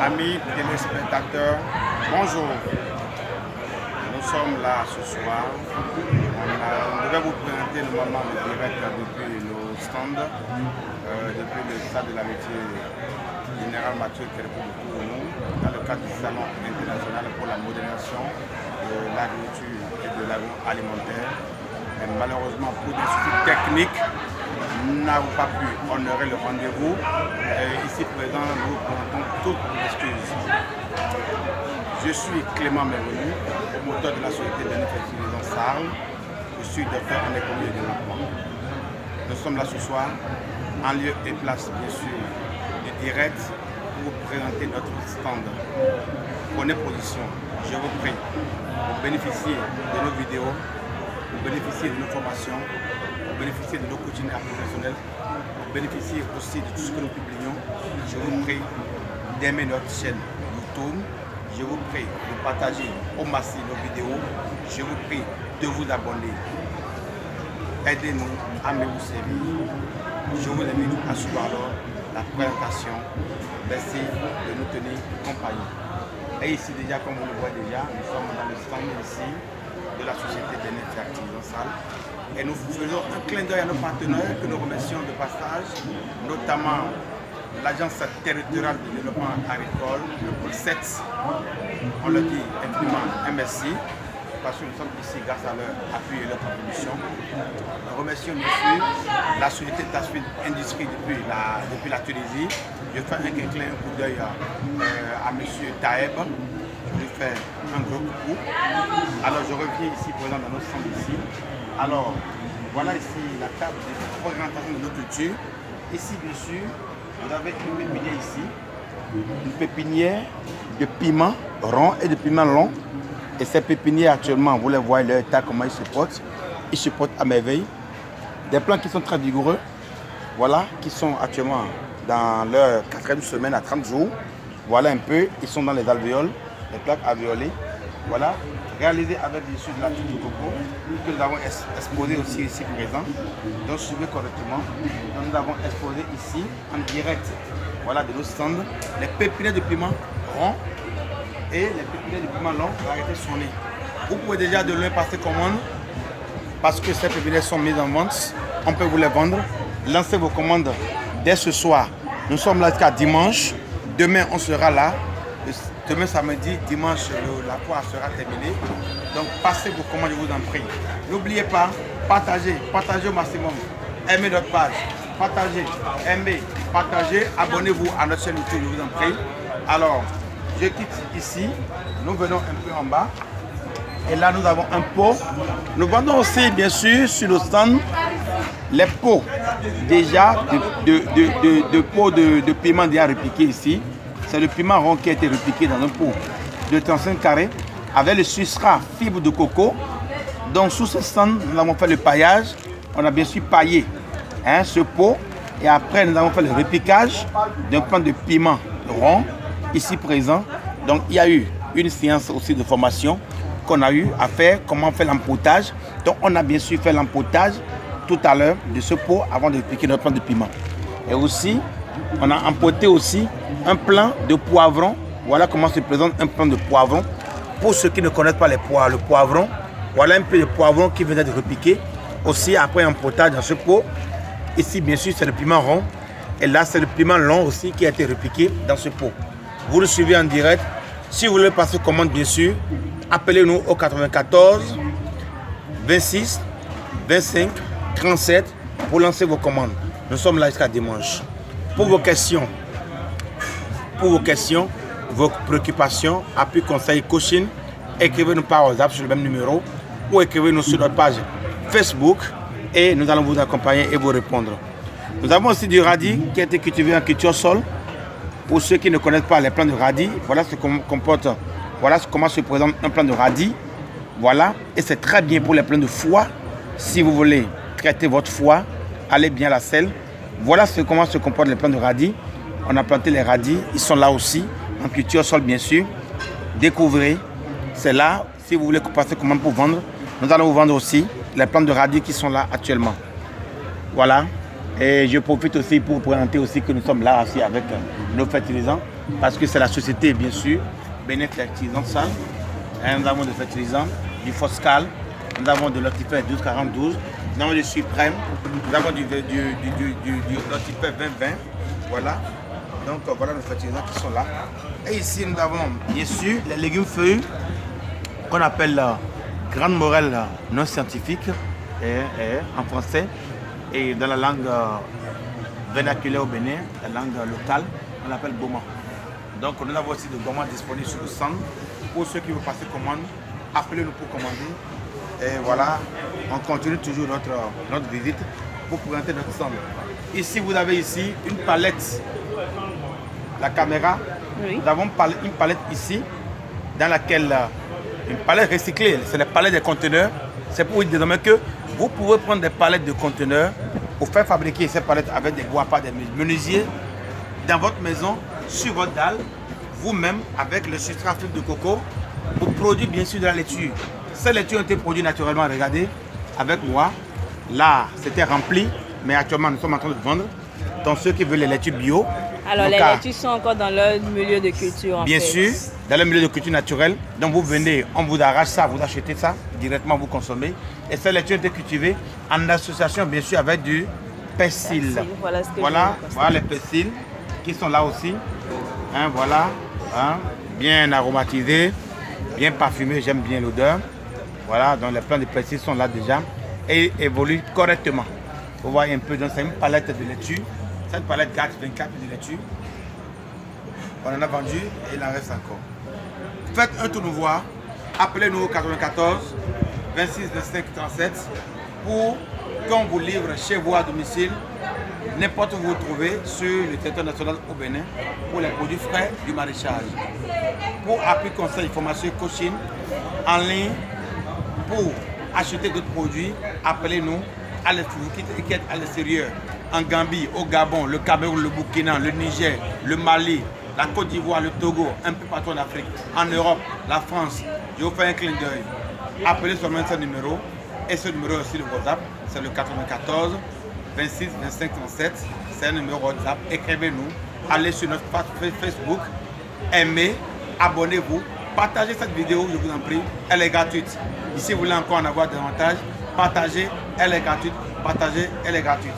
Amis téléspectateurs, bonjour. Nous sommes là ce soir. On devait vous présenter normalement le direct depuis nos stands, depuis le stade de l'amitié général Mathieu Kérékou-Boukourou, dans le cadre du Salon international pour la modernisation de l'agriculture et de l'agroalimentaire. Mais malheureusement, pour des soucis techniques, nous n'avons pas pu honorer le rendez-vous. Ici présent, nous présentons toutes nos excuses. Je suis Clément Mervenu, promoteur de la société de fertilisation Sarl. Je suis docteur en économie et développement. Nous sommes là ce soir, en lieu et place, bien sûr, du direct pour vous présenter notre stand. Prenez position, je vous prie, pour bénéficier de nos vidéos, pour bénéficier de nos formations, pour bénéficier de nos coachings professionnels, pour bénéficier aussi de tout ce que nous publions. Je vous prie d'aimer notre chaîne YouTube. Je vous prie de partager au maximum nos vidéos. Je vous prie de vous abonner. Aidez-nous à mieux vous servir. Je vous invite à suivre alors la présentation. Merci de nous tenir compagnie. Et ici déjà, comme vous le voyez déjà, nous sommes dans le stand ici de la société des fertilisation Sarl. Et nous faisons un clin d'œil à nos partenaires que nous remercions de passage, notamment l'Agence territoriale de développement agricole, le pôle 7. On le dit infiniment un merci, parce que nous sommes ici grâce à leur appui et leur contribution. Nous remercions monsieur la société Tasfid Industrie depuis la Tunisie. Je fais un coup d'œil à monsieur Taeb. Je lui fais un gros coucou. Alors je reviens ici présent dans notre centre ici. Alors voilà ici la table de présentation de notre culture. Ici bien sûr, vous avez une pépinière ici. Une pépinière de piments ronds et de piments longs. Et ces pépinières actuellement, vous les voyez leur état, comment ils se portent. Ils se portent à merveille. Des plants qui sont très vigoureux. Voilà, qui sont actuellement dans leur 4e semaine à 30 jours. Voilà un peu, ils sont dans les alvéoles, les plaques alvéolées. Voilà, réalisé avec l'issue de la tuile de coco que nous avons exposé aussi ici présent. Donc suivez correctement. Donc, nous avons exposé ici en direct, voilà, de nos stands, les pépinières de piment ronds et les pépinières de piment longs, variété sonnée. Vous pouvez déjà de loin passer commande parce que ces pépinières sont mises en vente. On peut vous les vendre. Lancez vos commandes dès ce soir. Nous sommes là jusqu'à dimanche. Demain, on sera là. Demain samedi, dimanche, la foire sera terminée. Donc passez vos commandes, je vous en prie. N'oubliez pas, partagez au maximum. Aimez notre page, partagez, aimez, partagez, abonnez-vous à notre chaîne YouTube, je vous en prie. Alors, je quitte ici, nous venons un peu en bas. Et là, nous avons un pot. Nous vendons aussi, bien sûr, sur le stand, les pots déjà de pots de piment déjà repiqués ici. C'est le piment rond qui a été repiqué dans un pot de 35 carrés avec le sucra fibre de coco. Donc sous ce stand, nous avons fait le paillage. On a bien sûr paillé ce pot. Et après, nous avons fait le repiquage d'un plant de piment rond ici présent. Donc il y a eu une séance aussi de formation qu'on a eu à faire, comment on fait l'empotage. Donc on a bien sûr fait l'empotage tout à l'heure de ce pot avant de repiquer notre plant de piment. Et aussi, on a empoté aussi un plant de poivron. Voilà comment se présente un plant de poivron. Pour ceux qui ne connaissent pas le poivron, voilà un peu de poivron qui venait de repiquer. Aussi après un potage dans ce pot. Ici bien sûr c'est le piment rond. Et là c'est le piment long aussi qui a été repiqué dans ce pot. Vous le suivez en direct. Si vous voulez passer commande bien sûr, appelez-nous au 94 26 25 37 pour lancer vos commandes. Nous sommes là jusqu'à dimanche. Pour vos questions, vos préoccupations, appui, conseil, coaching, écrivez-nous par WhatsApp sur le même numéro ou écrivez-nous sur notre page Facebook et nous allons vous accompagner et vous répondre. Nous avons aussi du radis qui a été cultivé en culture sol. Pour ceux qui ne connaissent pas les plants de radis, voilà ce qu'on comporte, voilà comment se présente un plant de radis. Voilà, et c'est très bien pour les plants de foie. Si vous voulez traiter votre foie, allez bien à la selle. Voilà comment se comportent les plants de radis. On a planté les radis, ils sont là aussi, en culture sol bien sûr. Découvrez, c'est là, si vous voulez passer commande pour vendre, nous allons vous vendre aussi les plants de radis qui sont là actuellement. Voilà, Et je profite aussi pour présenter aussi que nous sommes là aussi avec nos fertilisants, parce que c'est la société, bien sûr, Bénin Fertilisant Sal. Nous avons des fertilisants, du Foscal, nous avons de l'Otifert 1242, nous avons du Suprême, nous avons du Lotifert 2020. Voilà. Donc voilà nos fertilisants qui sont là. Et ici nous avons bien sûr les légumes feuillus qu'on appelle grande morelle non scientifique en français et dans la langue vernaculaire au Bénin, la langue locale, on l'appelle goma. Donc nous avons aussi de goma disponibles sur le centre. Pour ceux qui veulent passer commande, appelez-nous pour commander. Et voilà, on continue toujours notre visite pour présenter notre stand. Ici, vous avez ici une palette. La caméra, oui. Nous avons une palette ici, dans laquelle, une palette recyclée, c'est la palette des conteneurs. C'est pour vous dire désormais que vous pouvez prendre des palettes de conteneurs pour faire fabriquer ces palettes avec des bois, pas des menuisiers, dans votre maison, sur votre dalle, vous-même, avec le substrat fibre de coco, pour produire bien sûr de la laitue. Ces laitues ont été produites naturellement, regardez, avec moi. Là, c'était rempli, mais actuellement, nous sommes en train de vendre. Donc, ceux qui veulent les laitues bio. Alors, les laitues sont encore dans leur milieu de culture, bien sûr, dans le milieu de culture naturelle. Donc, vous venez, on vous arrache ça, vous achetez ça, directement vous consommez. Et ces laitues ont été cultivées en association, bien sûr, avec du persil. Voilà les persils qui sont là aussi. Hein, voilà, hein, bien aromatisés, bien parfumés, j'aime bien l'odeur. Voilà, donc les plants de persil sont là déjà et évoluent correctement. Vous voyez un peu, donc c'est une palette de laitue. Cette palette garde 24 de laitue. On en a vendu et il en reste encore. Faites un tour nous voir. Appelez-nous au 94 26 25 37 pour qu'on vous livre chez vous à domicile, n'importe où vous vous trouvez sur le territoire national au Bénin, pour les produits frais du maraîchage. Pour appui, conseil, formation, coaching en ligne, pour acheter d'autres produits, appelez-nous à l'extérieur. En Gambie, au Gabon, le Cameroun, le Burkina, le Niger, le Mali, la Côte d'Ivoire, le Togo, un peu partout en Afrique, en Europe, la France. Je vous fais un clin d'œil. Appelez seulement ce numéro. Et ce numéro aussi, le WhatsApp, c'est le 94 26 25 37. C'est un numéro WhatsApp. Écrivez-nous. Allez sur notre page Facebook. Aimez, abonnez-vous. Partagez cette vidéo, je vous en prie. Elle est gratuite. Et si vous voulez encore en avoir davantage, partagez, elle est gratuite. Partagez, elle est gratuite.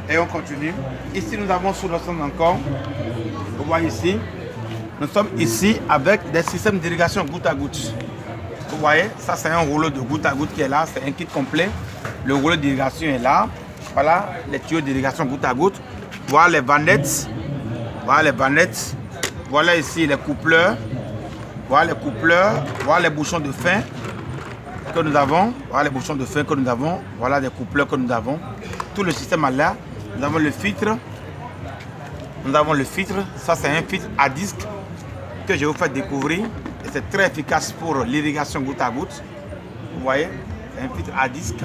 Et on continue. Ici, nous avons sous le stand encore. Vous voyez ici. Nous sommes ici avec des systèmes d'irrigation goutte à goutte. Vous voyez, ça c'est un rouleau de goutte à goutte qui est là. C'est un kit complet. Le rouleau d'irrigation est là. Voilà les tuyaux d'irrigation goutte à goutte. Voilà les vannettes. Voilà les vannettes. Voilà ici les coupleurs. Voilà les coupleurs. Voilà les bouchons de fin que nous avons. Voilà les bouchons de fin que nous avons. Voilà les coupleurs que nous avons. Tout le système est là. Nous avons le filtre. Nous avons le filtre. Ça, c'est un filtre à disque que je vais vous faire découvrir. Et c'est très efficace pour l'irrigation goutte à goutte. Vous voyez, c'est un filtre à disque.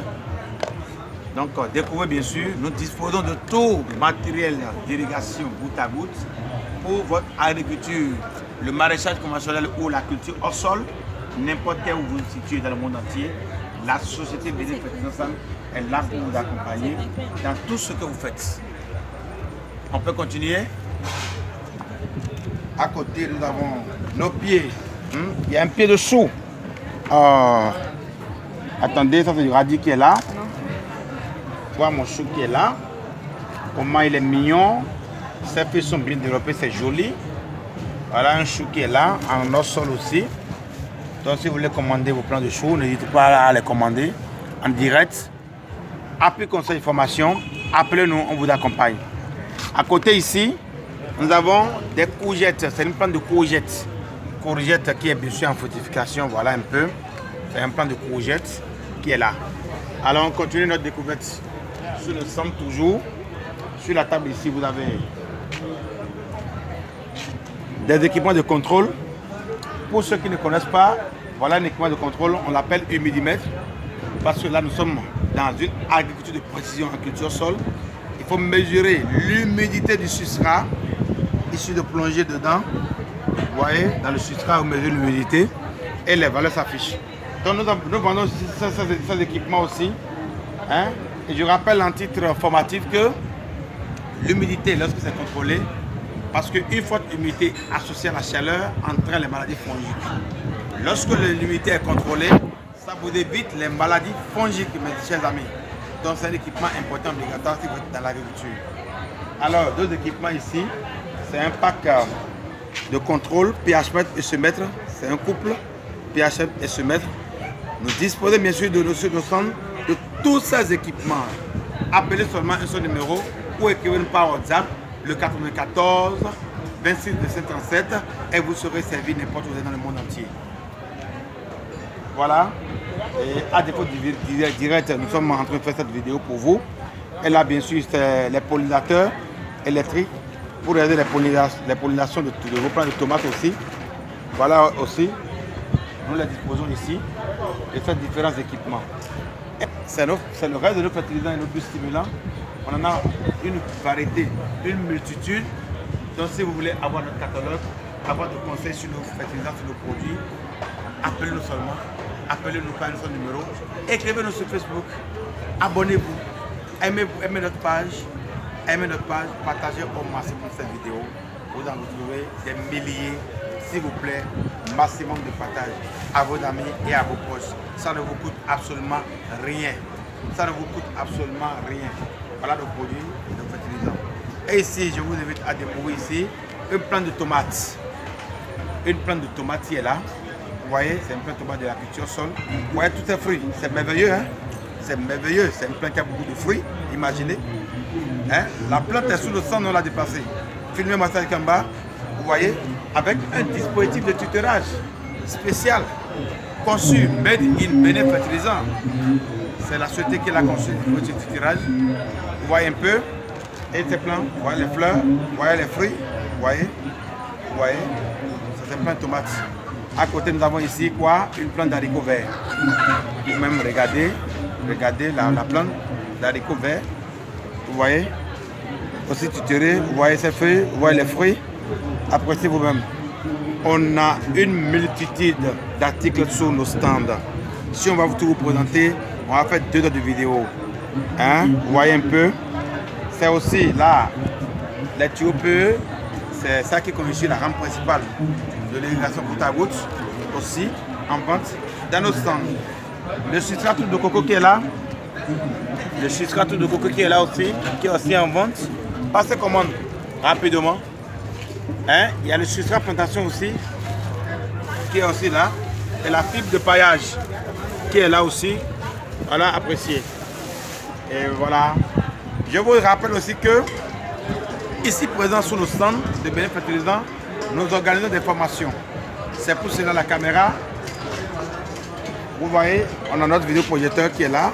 Donc, découvrez bien sûr. Nous disposons de tout matériel d'irrigation goutte à goutte pour votre agriculture, le maraîchage conventionnel ou la culture au sol. N'importe où vous vous situez dans le monde entier, la société Bénin Fertilisant Sal est là pour vous accompagner dans tout ce que vous faites. On peut continuer. À côté, nous avons nos pieds. Il y a un pied de chou. Attendez, ça c'est du radis qui est là. Voilà mon chou qui est là. Comment il est mignon. Ses feuilles sont bien développées, c'est joli. Voilà un chou qui est là, en os sol aussi. Donc si vous voulez commander vos plants de choux, n'hésitez pas à les commander en direct. Appui conseil formation, appelez-nous, on vous accompagne. À côté ici, nous avons des courgettes. C'est une plante de courgettes. Courgette qui est bien sûr en fortification, voilà un peu. C'est un plant de courgettes qui est là. Alors on continue notre découverte sur le centre toujours. Sur la table ici, vous avez des équipements de contrôle. Pour ceux qui ne connaissent pas, voilà un équipement de contrôle, on l'appelle humidimètre. Parce que là, nous sommes dans une agriculture de précision en culture sol. Il faut mesurer l'humidité du substrat. Issu de plonger dedans. Vous voyez, dans le substrat, on mesure l'humidité et les valeurs s'affichent. Donc nous vendons ces équipements aussi. Hein? Et je rappelle en titre formatif que l'humidité lorsque c'est contrôlé, parce qu'une forte humidité associée à la chaleur entraîne les maladies fongiques. Lorsque l'humidité est contrôlée, ça vous évite les maladies fongiques, mes chers amis. Donc c'est un équipement important, obligatoire si vous êtes dans l'agriculture. Alors, deux équipements ici, c'est un pack de contrôle pH-mètre et semètre, c'est un couple pH-mètre et semètre. Nous disposons bien sûr de nos stands de tous ces équipements. Appelez seulement un seul numéro ou écrivez-nous par WhatsApp le 94 26 237 et vous serez servi n'importe où dans le monde entier. Voilà. Et à défaut du direct, nous sommes en train de faire cette vidéo pour vous. Et là, bien sûr, c'est les pollinisateurs électriques pour aider les pollinations de vos plants de tomates aussi. Voilà aussi. Nous les disposons ici de ces différents équipements. C'est le reste de nos fertilisants et nos biostimulants. On en a une variété, une multitude. Donc si vous voulez avoir notre catalogue, avoir des conseils sur nos fertilisants, sur nos produits, appelez-nous seulement. Appelez-nous par notre numéro. Écrivez-nous sur Facebook. Abonnez-vous. Aimez notre page. Aimez notre page. Partagez au maximum cette vidéo. Vous en retrouvez des milliers. S'il vous plaît, maximum de partage à vos amis et à vos proches. Ça ne vous coûte absolument rien. Ça ne vous coûte absolument rien. Voilà le produit de fertilisant. Et ici, je vous invite à découvrir ici une plante de tomates. Une plante de tomates qui est là. Vous voyez, c'est une plante de tomate de la culture sol. Vous voyez tous ces fruits. C'est merveilleux, hein? C'est merveilleux. C'est une plante qui a beaucoup de fruits. Imaginez. Hein? La plante est sous le sang, on l'a dépassé. Filmez-moi ça avec en bas. Vous voyez, avec un dispositif de tutorage spécial conçu, made in Bénin fertilisant. C'est la société qui l'a conçu, le tutorage. Vous voyez un peu, et ces plants, vous voyez les fleurs, vous voyez les fruits, vous voyez, c'est un plant de tomates. À côté, nous avons ici quoi? Une plante d'haricots verts. Vous-même regardez la plante d'haricots verts. Vous voyez, aussi tutoré, vous voyez ces feuilles, vous voyez les fruits. Appréciez vous-même. On a une multitude d'articles sur nos stands. Si on va tout vous présenter, on va faire 2 heures de vidéo. Hein? Vous voyez un peu. C'est aussi là, les tuyaux PE, c'est ça qui constitue la rampe principale de l'irrigation goutte à goutte, aussi en vente dans nos stands. Le substrat de coco qui est là. Le substrat de coco qui est là aussi, qui est aussi en vente. Passez commande rapidement. Hein? Il y a le substrat plantation aussi, qui est aussi là. Et la fibre de paillage, qui est là aussi. Voilà, apprécié. Et voilà. Je vous rappelle aussi que, ici présent sur le stand de Bénin Fertilisant, nous organisons des formations. C'est pour cela la caméra. Vous voyez, on a notre vidéoprojecteur qui est là.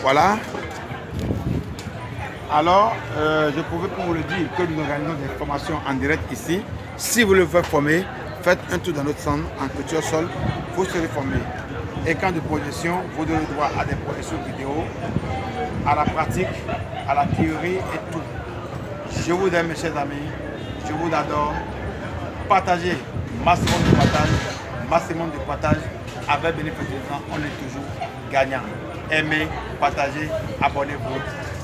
Voilà. Alors, je pouvais pour vous le dire que nous organisons des formations en direct ici. Si vous voulez vous faire former, faites un tour dans notre centre en culture sol, vous serez formé. Écran de projection, vous aurez droit à des projections vidéo, à la pratique, à la théorie et tout. Je vous aime mes chers amis, je vous adore. Partagez, maximum de partage avec Bénin Fertilisant, on est toujours gagnant. Aimez, partagez, abonnez-vous.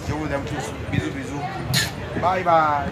Je vous aime tous. Bisous, bisous. Bye bye.